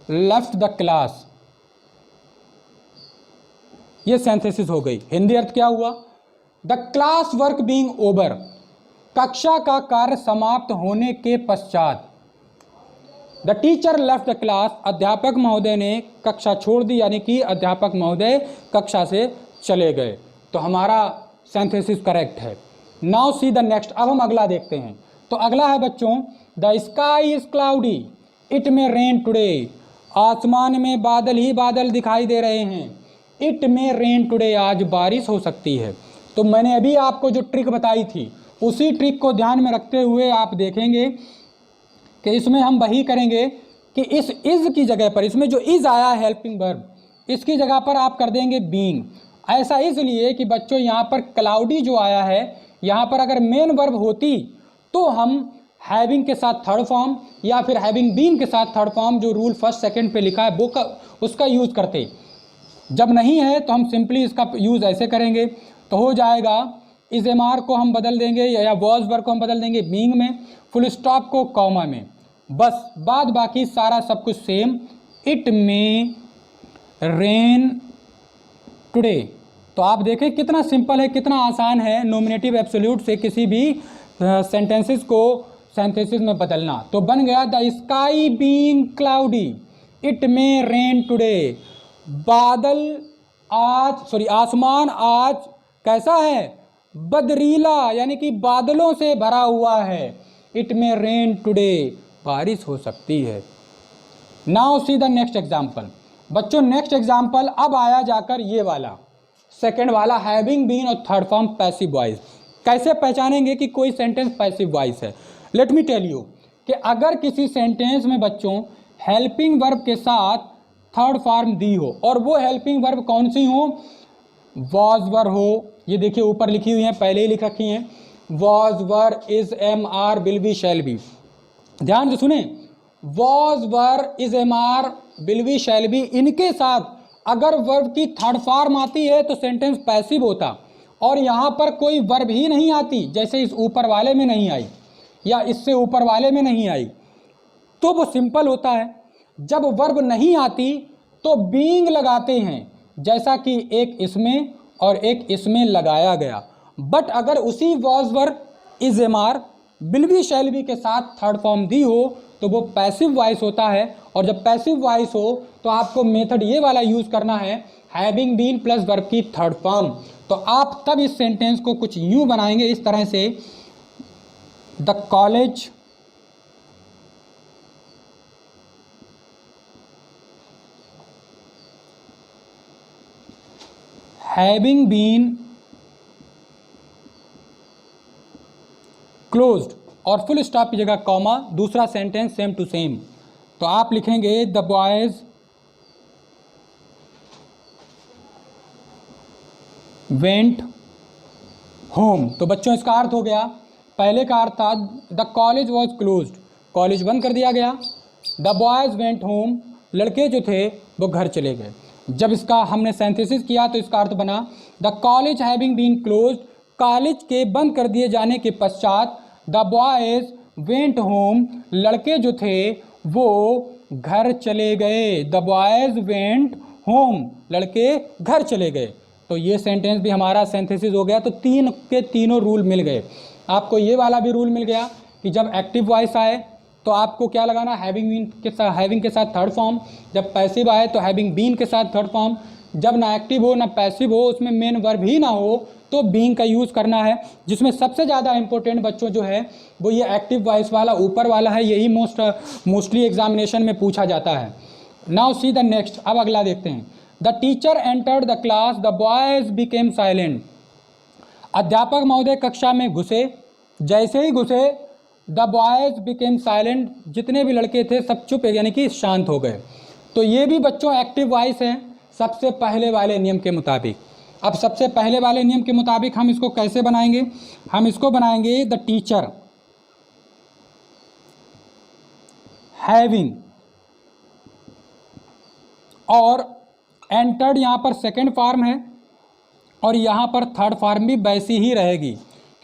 S1: left the class, ये सिंथेसिस हो गई। हिंदी अर्थ क्या हुआ, the class work being over, कक्षा का कार्य समाप्त होने के पश्चात। The teacher left the class, अध्यापक महोदय ने कक्षा छोड़ दी, यानी कि अध्यापक महोदय कक्षा से चले गए। तो हमारा सिंथेसिस करेक्ट है। Now see the next. अब हम अगला देखते हैं। तो अगला है बच्चों, the sky is cloudy it may rain today, आसमान में बादल ही बादल दिखाई दे रहे हैं। इट मे रेन टुडे, आज बारिश हो सकती है। तो मैंने अभी आपको जो ट्रिक बताई थी उसी ट्रिक को ध्यान में रखते हुए आप देखेंगे कि इसमें हम वही करेंगे कि इस इज की जगह पर, इसमें जो इज आया है हेल्पिंग वर्ब, इसकी जगह पर आप कर देंगे बीइंग। ऐसा इसलिए कि बच्चों यहाँ पर क्लाउडी जो आया है, यहाँ पर अगर मेन वर्ब होती तो हम हैविंग के साथ थर्ड फॉर्म या फिर हैविंग बीन के साथ थर्ड फॉर्म, जो रूल फर्स्ट सेकंड पे लिखा है वो उसका यूज़ करते। जब नहीं है तो हम सिंपली इसका यूज़ ऐसे करेंगे। तो हो जाएगा इज एम आर को हम बदल देंगे या वॉज वर्ब को हम बदल देंगे बीइंग में, फुल स्टॉप को कॉमा में, बस बाद बाकी सारा सब कुछ same. It may rain today. तो आप देखें कितना सिंपल है, कितना आसान है नॉमिनेटिव एब्सोल्यूट से किसी भी सेंटेंसेस को सिंथेसिस में बदलना। तो बन गया the sky being cloudy it may rain today, बादल आज आसमान आज कैसा है, बदरीला, यानी कि बादलों से भरा हुआ है। इट मे रेन टुडे, बारिश हो सकती है। Now see the next example. बच्चों नेक्स्ट एग्जाम्पल अब आया जाकर ये वाला सेकेंड वाला, हैविंग बीन और थर्ड फॉर्म पैसिव वॉइस। कैसे पहचानेंगे कि कोई सेंटेंस पैसिव वॉइस है? लेट मी टेल यू कि अगर किसी सेंटेंस में बच्चों हेल्पिंग वर्ब के साथ थर्ड फॉर्म दी हो, और वो हेल्पिंग वर्ब कौन सी हो, वॉज वर हो, ये देखिए ऊपर लिखी हुई हैं, पहले ही लिख रखी हैं, was were is am are will be shall be. ध्यान से सुने, was were is am are will be shall be, इनके साथ अगर वर्ब की थर्ड फॉर्म आती है तो सेंटेंस पैसिव होता, और यहाँ पर कोई वर्ब ही नहीं आती, जैसे इस ऊपर वाले में नहीं आई या इससे ऊपर वाले में नहीं आई, तो वो सिंपल होता है। जब वर्ब नहीं आती तो बीइंग लगाते हैं, जैसा कि एक इसमें और एक इसमें लगाया गया। बट अगर उसी was verb is am are will be shall be के साथ थर्ड फॉर्म दी हो तो वो पैसिव वॉइस होता है। और जब पैसिव वॉइस हो तो आपको मेथड ये वाला यूज़ करना है, हैविंग बीन प्लस वर्ब की थर्ड फॉर्म। तो आप तब इस सेंटेंस को कुछ यूँ बनाएंगे इस तरह से, the college having been closed और फुल स्टॉप की जगह कॉमा, दूसरा सेंटेंस सेम टू सेम। तो आप लिखेंगे द बॉयज वेंट होम। तो बच्चों इसका अर्थ हो गया, पहले का अर्थ था the college was closed, college बंद कर दिया गया। द बॉयज वेंट होम, लड़के जो थे वो घर चले गए। जब इसका हमने सिंथेसिस किया तो इसका अर्थ बना the college having been closed, college के बंद कर दिए जाने के पश्चात द बॉयज वेंट होम, लड़के जो थे वो घर चले गए। द बॉयज वेंट होम, लड़के घर चले गए। तो ये सेंटेंस भी हमारा सिंथेसिस हो गया। तो तीन के तीनों रूल मिल गए। आपको ये वाला भी रूल मिल गया कि जब एक्टिव वॉइस आए तो आपको क्या लगाना, हैविंग बीन के साथ, हैविंग के साथ थर्ड फॉर्म। जब पैसिव आए तो हैविंग बीन के साथ थर्ड फॉर्म। जब ना एक्टिव हो ना पैसिव हो, उसमें मेन वर्ब ही ना हो, तो बीइंग का यूज़ करना है। जिसमें सबसे ज़्यादा इंपॉर्टेंट बच्चों जो है वो ये एक्टिव वॉइस वाला ऊपर वाला है। यही मोस्टली एग्जामिनेशन में पूछा जाता है। Now see the next. अब अगला देखते हैं। The teacher entered the class, the boys became silent. अध्यापक महोदय कक्षा में घुसे, जैसे ही घुसे द बॉयज बिकेम साइलेंट, जितने भी लड़के थे सब चुप यानी कि शांत हो गए। तो ये भी बच्चों एक्टिव वॉइस है सबसे पहले वाले नियम के मुताबिक। अब सबसे पहले वाले नियम के मुताबिक हम इसको कैसे बनाएंगे, हम इसको बनाएंगे द टीचर हैविंग, और एंटर्ड यहाँ पर सेकेंड फॉर्म है और यहाँ पर थर्ड फॉर्म भी वैसी ही रहेगी,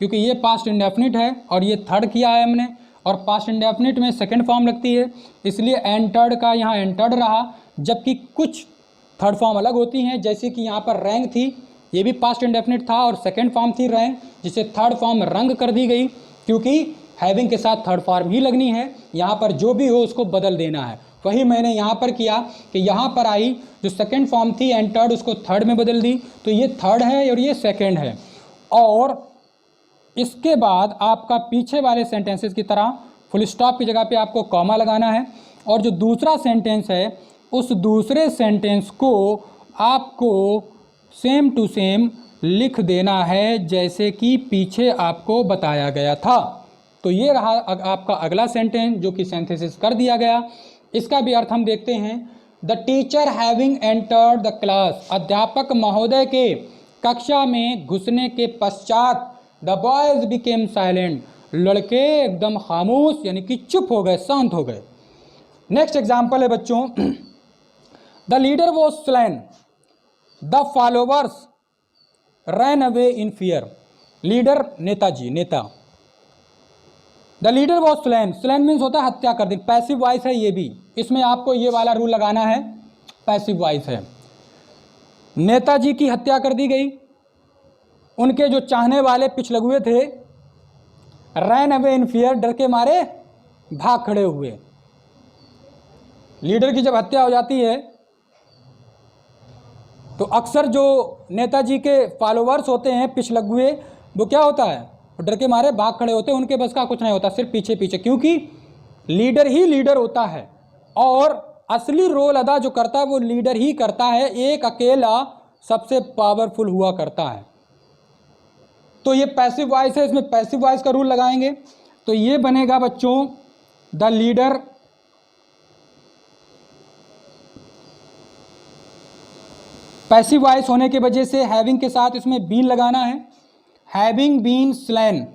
S1: क्योंकि ये पास्ट इंडेफिनिट है और ये थर्ड किया है हमने, और पास्ट इंडेफिनिट में सेकंड फॉर्म लगती है, इसलिए एंटर्ड का यहाँ एंटर्ड रहा। जबकि कुछ थर्ड फॉर्म अलग होती हैं, जैसे कि यहाँ पर रैंक थी, ये भी पास्ट इंडेफिनिट था और सेकंड फॉर्म थी रैंक, जिसे थर्ड फॉर्म रंग कर दी गई, क्योंकि हैविंग के साथ थर्ड फॉर्म ही लगनी है। यहाँ पर जो भी हो उसको बदल देना है। वही मैंने यहाँ पर किया कि यहाँ पर आई जो सेकेंड फॉर्म थी एंटर्ड, उसको थर्ड में बदल दी, तो ये थर्ड है और ये सेकेंड है। और इसके बाद आपका पीछे वाले सेंटेंसेस की तरह फुल स्टॉप की जगह पे आपको कॉमा लगाना है, और जो दूसरा सेंटेंस है उस दूसरे सेंटेंस को आपको सेम टू सेम लिख देना है जैसे कि पीछे आपको बताया गया था। तो ये रहा आपका अगला सेंटेंस जो कि सिंथेसिस कर दिया गया। इसका भी अर्थ हम देखते हैं। The teacher having entered the class, अध्यापक महोदय के कक्षा में घुसने के पश्चात द बॉयज बिकेम साइलेंट, लड़के एकदम खामोश यानी कि चुप हो गए, शांत हो गए। नेक्स्ट एग्जाम्पल है बच्चों, the leader was slain, the followers ran away in fear. Leader नेताजी, नेता। The leader was slain, slain means होता है हत्या कर दी, पैसिव वॉइस है ये भी, इसमें आपको ये वाला रूल लगाना है, पैसिव वॉइस है। नेताजी की हत्या कर दी गई, उनके जो चाहने वाले पिछलगुए थे रैन अवे इन फियर, डर के मारे भाग खड़े हुए। लीडर की जब हत्या हो जाती है तो अक्सर जो नेताजी के फॉलोवर्स होते हैं पिछलगुए, वो क्या होता है, डर के मारे भाग खड़े होते हैं, उनके बस का कुछ नहीं होता, सिर्फ पीछे पीछे, क्योंकि लीडर ही लीडर होता है और असली रोल अदा जो करता है वो लीडर ही करता है, एक अकेला सबसे पावरफुल हुआ करता है। तो ये पैसिव वॉइस है, इसमें पैसिव वॉइस का रूल लगाएंगे तो ये बनेगा बच्चों द लीडर पैसिव वॉइस होने की वजह से हैविंग के साथ इसमें बीन लगाना है, हैविंग बीन स्लेन,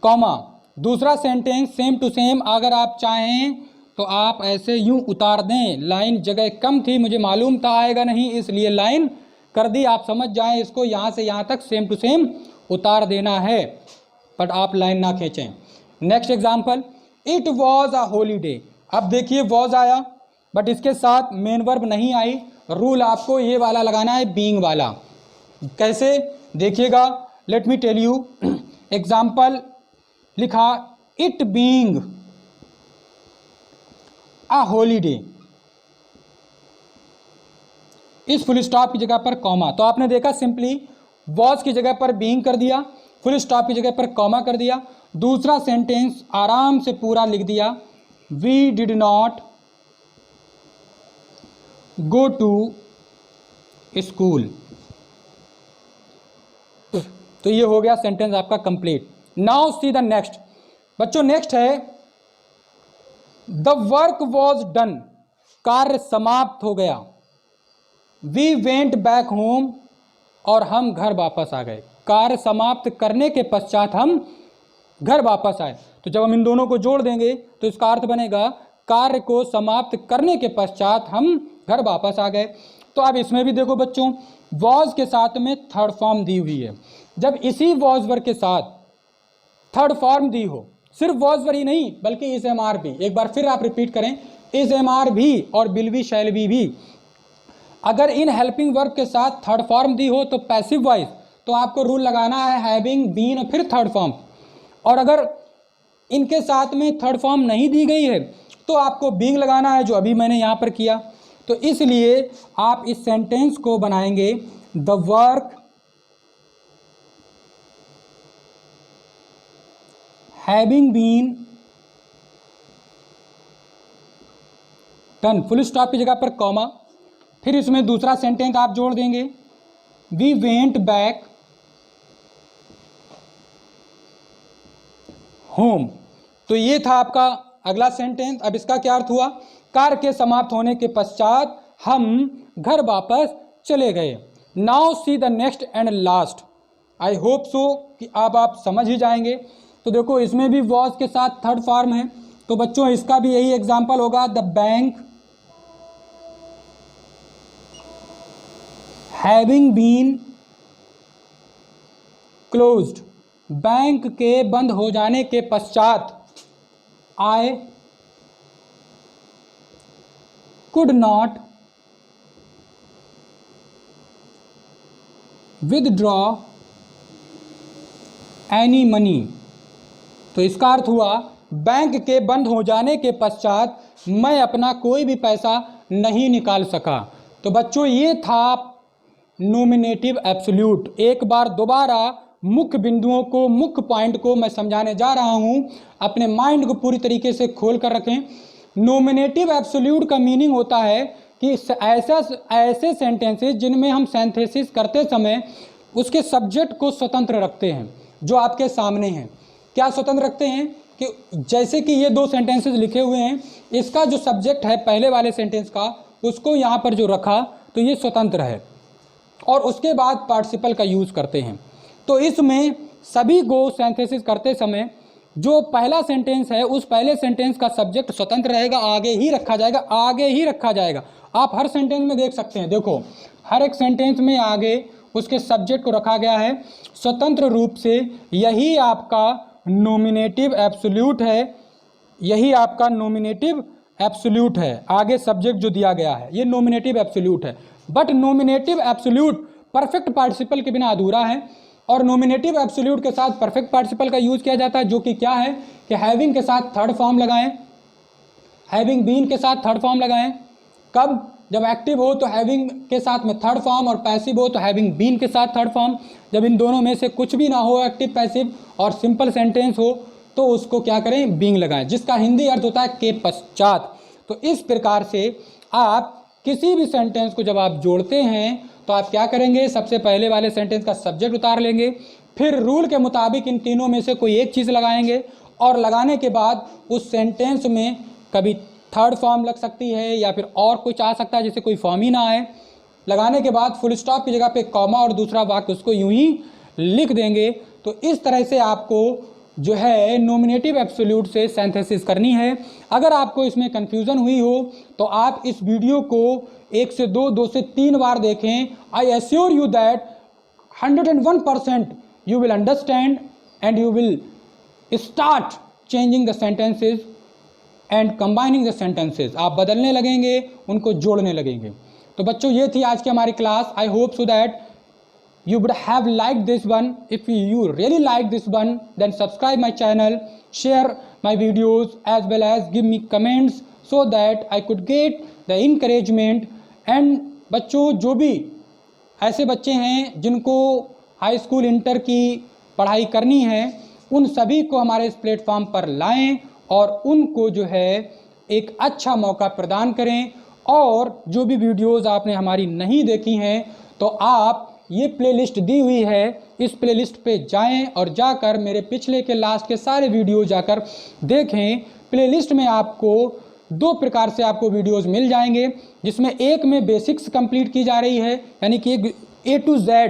S1: कॉमा, दूसरा सेंटेंस सेम टू सेम। अगर आप चाहें तो आप ऐसे यूं उतार दें, लाइन जगह कम थी, मुझे मालूम था आएगा नहीं, इसलिए लाइन कर दी, आप समझ जाएं इसको, यहाँ से यहाँ तक सेम टू सेम उतार देना है, बट आप लाइन ना खींचें। Next example, it was a holiday. अब देखिए वॉज आया बट इसके साथ मेन वर्ब नहीं आई, रूल आपको ये वाला लगाना है, बीइंग वाला। कैसे देखिएगा, let me tell you. Example लिखा, इट बीइंग अ हॉलीडे, इस फुल स्टॉप की जगह पर कॉमा, तो आपने देखा सिंपली वॉज की जगह पर बीइंग कर दिया, फुल स्टॉप की जगह पर कॉमा कर दिया। दूसरा सेंटेंस आराम से पूरा लिख दिया, we did not go to school. तो ये हो गया सेंटेंस आपका complete. Now see the next. बच्चों नेक्स्ट है, द वर्क वॉज डन, कार्य समाप्त हो गया। वी वेंट बैक होम, और हम घर वापस आ गए। कार्य समाप्त करने के पश्चात हम घर वापस आए। तो जब हम इन दोनों को जोड़ देंगे तो इसका अर्थ बनेगा कार्य को समाप्त करने के पश्चात हम घर वापस आ गए। तो अब इसमें भी देखो बच्चों, वॉज के साथ में थर्ड फॉर्म दी हुई है। जब इसी वॉज वर्ग के साथ थर्ड फॉर्म दी हो, सिर्फ वॉज वर्ग ही नहीं बल्कि इज एम आर भी, एक बार फिर आप रिपीट करें, इज एम आर भी और विल बी शैल बी भी, अगर इन हेल्पिंग वर्ब के साथ थर्ड फॉर्म दी हो तो पैसिव वॉइस, तो आपको रूल लगाना है हैविंग, बीन और फिर थर्ड फॉर्म। और अगर इनके साथ में थर्ड फॉर्म नहीं दी गई है तो आपको बीइंग लगाना है, जो अभी मैंने यहाँ पर किया। तो इसलिए आप इस सेंटेंस को बनाएंगे, the work having been done, full stop की जगह पर कॉमा, फिर इसमें दूसरा सेंटेंस आप जोड़ देंगे, वी वेंट बैक होम। तो ये था आपका अगला सेंटेंस। अब इसका क्या अर्थ हुआ, कार्य के समाप्त होने के पश्चात हम घर वापस चले गए। Now see the next and last. I hope so कि अब आप समझ ही जाएंगे। तो देखो इसमें भी वॉज के साथ थर्ड फॉर्म है, तो बच्चों इसका भी यही एग्जाम्पल होगा, the bank having been closed, bank के बंद हो जाने के पश्चात I could not withdraw any money. तो इसका अर्थ हुआ बैंक के बंद हो जाने के पश्चात मैं अपना कोई भी पैसा नहीं निकाल सका। तो बच्चों ये था नोमिनेटिव एब्सोल्यूट। एक बार दोबारा मुख्य बिंदुओं को, मुख्य पॉइंट को मैं समझाने जा रहा हूँ, अपने माइंड को पूरी तरीके से खोल कर रखें। नोमिनेटिव एब्सोल्यूट का मीनिंग होता है कि ऐसे सेंटेंसेस जिनमें हम सिंथेसिस करते समय उसके सब्जेक्ट को स्वतंत्र रखते हैं, जो आपके सामने हैं। क्या स्वतंत्र रखते हैं कि जैसे कि ये दो सेंटेंसेस लिखे हुए हैं, इसका जो सब्जेक्ट है पहले वाले सेंटेंस का, उसको यहाँ पर जो रखा तो ये स्वतंत्र है, और उसके बाद पार्टिसिपल का यूज़ करते हैं। तो इसमें सभी को सिंथेसिस करते समय जो पहला सेंटेंस है उस पहले सेंटेंस का सब्जेक्ट स्वतंत्र रहेगा, आगे ही रखा जाएगा, आगे ही रखा जाएगा। आप हर सेंटेंस में देख सकते हैं, देखो हर एक सेंटेंस में आगे उसके सब्जेक्ट को रखा गया है स्वतंत्र रूप से। यही आपका नोमिनेटिव एब्सोल्यूट है, यही आपका नोमिनेटिव एब्सोल्यूट है। आगे सब्जेक्ट जो दिया गया है ये नोमिनेटिव एब्सोल्यूट है। But nominative absolute perfect participle के बिना अधूरा है, और नोमिनेटिव एब्सोल्यूट के साथ परफेक्ट पार्टिसिपल का यूज़ किया जाता है, जो कि क्या है कि हैविंग के साथ थर्ड फॉर्म लगाएं, हैविंग बीन के साथ थर्ड फॉर्म लगाएं। कब, जब एक्टिव हो तो हैविंग के साथ में थर्ड फॉर्म, और पैसिव हो तो हैविंग बीन के साथ थर्ड फॉर्म। जब इन दोनों में से कुछ भी ना हो, एक्टिव पैसिव और सिंपल सेंटेंस हो, तो उसको क्या करें, बीइंग लगाएं, जिसका हिंदी अर्थ होता है के पश्चात। तो इस प्रकार से आप किसी भी सेंटेंस को जब आप जोड़ते हैं तो आप क्या करेंगे, सबसे पहले वाले सेंटेंस का सब्जेक्ट उतार लेंगे, फिर रूल के मुताबिक इन तीनों में से कोई एक चीज़ लगाएंगे, और लगाने के बाद उस सेंटेंस में कभी थर्ड फॉर्म लग सकती है या फिर और कुछ आ सकता है जिसे कोई फॉर्म ही ना आए। लगाने के बाद फुल स्टॉप की जगह पे कॉमा और दूसरा वाक्य उसको यूं ही लिख देंगे। तो इस तरह से आपको जो है नोमिनेटिव एब्सोल्यूट से सिंथेसिस करनी है। अगर आपको इसमें कन्फ्यूज़न हुई हो तो आप इस वीडियो को 1 से 2, 2 से 3 बार देखें। I assure you that 101% you will understand and you will start changing the sentences and combining the sentences। आप बदलने लगेंगे, उनको जोड़ने लगेंगे। तो बच्चों ये थी आज की हमारी class. I hope so that you would have liked this one. If you really like this one, then subscribe my channel, share my videos, as well as give me comments so that I could get the encouragement। and बच्चों जो भी ऐसे बच्चे हैं जिनको हाई स्कूल इंटर की पढ़ाई करनी है, उन सभी को हमारे इस प्लेटफॉर्म पर लाएं और उनको जो है एक अच्छा मौका प्रदान करें। और जो भी वीडियोस आपने हमारी नहीं देखी हैं तो आप ये प्लेलिस्ट दी हुई है, इस प्लेलिस्ट पे जाएं और जाकर मेरे पिछले के लास्ट के सारे वीडियो जाकर देखें। प्लेलिस्ट में आपको 2 प्रकार से आपको वीडियोस मिल जाएंगे, जिसमें एक में बेसिक्स कंप्लीट की जा रही है, यानी कि A to Z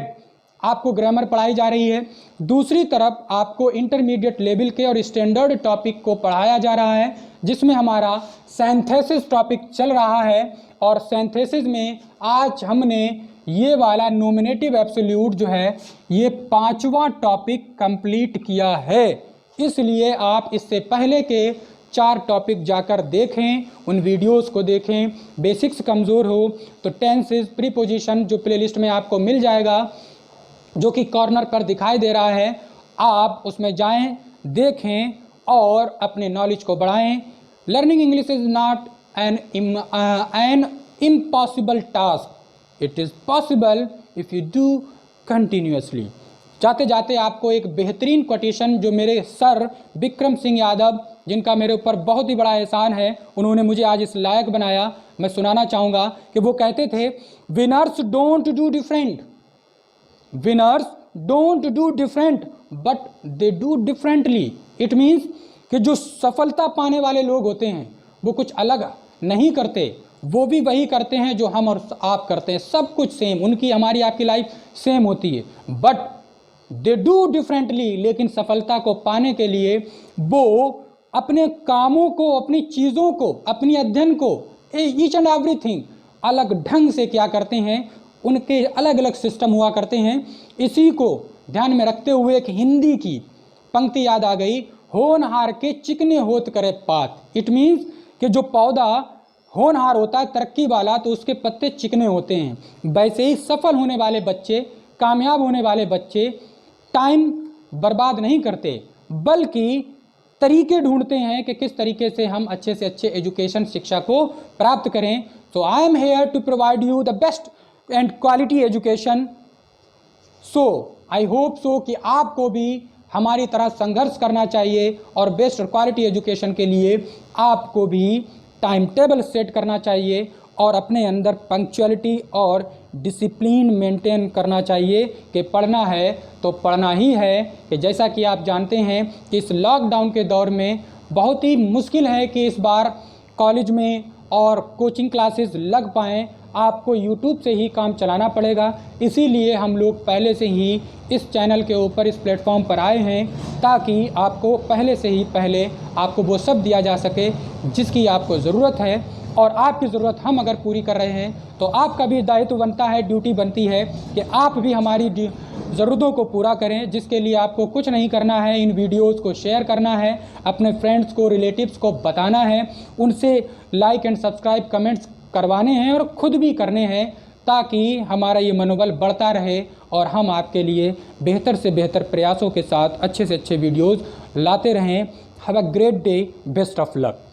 S1: आपको ग्रामर पढ़ाई जा रही है, दूसरी तरफ आपको इंटरमीडिएट लेवल के और स्टैंडर्ड टॉपिक को पढ़ाया जा रहा है, जिसमें हमारा सिंथेसिस टॉपिक चल रहा है। और सिंथेसिस में आज हमने ये वाला नॉमिनेटिव एब्सोल्यूट जो है ये 5वां टॉपिक कंप्लीट किया है। इसलिए आप इससे पहले के 4 टॉपिक जाकर देखें, उन वीडियोस को देखें। बेसिक्स कमज़ोर हो तो टेंसेस, प्रीपोजिशन जो प्लेलिस्ट में आपको मिल जाएगा, जो कि कॉर्नर पर दिखाई दे रहा है, आप उसमें जाएं, देखें और अपने नॉलेज को बढ़ाएं। Learning English is not an impossible task, it is possible if you do continuously. जाते जाते आपको एक बेहतरीन कोटेशन जो मेरे सर विक्रम सिंह यादव, जिनका मेरे ऊपर बहुत ही बड़ा एहसान है, उन्होंने मुझे आज इस लायक बनाया, मैं सुनाना चाहूँगा कि वो कहते थे, winners don't do different, winners don't do different but they do differently. It means कि जो सफलता पाने वाले लोग होते हैं वो कुछ अलग नहीं करते, वो भी वही करते हैं जो हम और आप करते हैं, सब कुछ सेम, उनकी हमारी आपकी लाइफ सेम होती है, बट दे डू डिफरेंटली। लेकिन सफलता को पाने के लिए वो अपने कामों को, अपनी चीज़ों को, अपनी अध्ययन को, ईच एंड एवरीथिंग अलग ढंग से क्या करते हैं, उनके अलग अलग सिस्टम हुआ करते हैं। इसी को ध्यान में रखते हुए एक हिंदी की पंक्ति याद आ गई, होनहार के चिकने होत करे पात। इट मीन्स कि जो पौधा होनहार होता है, तरक्की वाला, तो उसके पत्ते चिकने होते हैं। वैसे ही सफल होने वाले बच्चे, कामयाब होने वाले बच्चे टाइम बर्बाद नहीं करते, बल्कि तरीके ढूंढते हैं कि किस तरीके से हम अच्छे से अच्छे एजुकेशन, शिक्षा को प्राप्त करें। So I am here to provide you the best and quality education. So I hope so कि आपको भी हमारी तरह संघर्ष करना चाहिए और बेस्ट क्वालिटी एजुकेशन के लिए आपको भी टाइम टेबल सेट करना चाहिए और अपने अंदर पंक्चुअलिटी और डिसिप्लिन मेंटेन करना चाहिए कि पढ़ना है तो पढ़ना ही है। कि जैसा कि आप जानते हैं कि इस लॉकडाउन के दौर में बहुत ही मुश्किल है कि इस बार कॉलेज में और कोचिंग क्लासेस लग पाएँ, आपको यूट्यूब से ही काम चलाना पड़ेगा। इसीलिए हम लोग पहले से ही इस चैनल के ऊपर, इस प्लेटफॉर्म पर आए हैं, ताकि आपको पहले आपको वो सब दिया जा सके जिसकी आपको ज़रूरत है। और आपकी ज़रूरत हम अगर पूरी कर रहे हैं तो आपका भी दायित्व बनता है, ड्यूटी बनती है कि आप भी हमारी ज़रूरतों को पूरा करें, जिसके लिए आपको कुछ नहीं करना है, इन वीडियोज़ को शेयर करना है, अपने फ्रेंड्स को, रिलेटिव्स को बताना है, उनसे लाइक एंड सब्सक्राइब, कमेंट्स करवाने हैं और ख़ुद भी करने हैं, ताकि हमारा ये मनोबल बढ़ता रहे और हम आपके लिए बेहतर से बेहतर प्रयासों के साथ अच्छे से अच्छे वीडियोज़ लाते रहें। Have a great day, best of luck.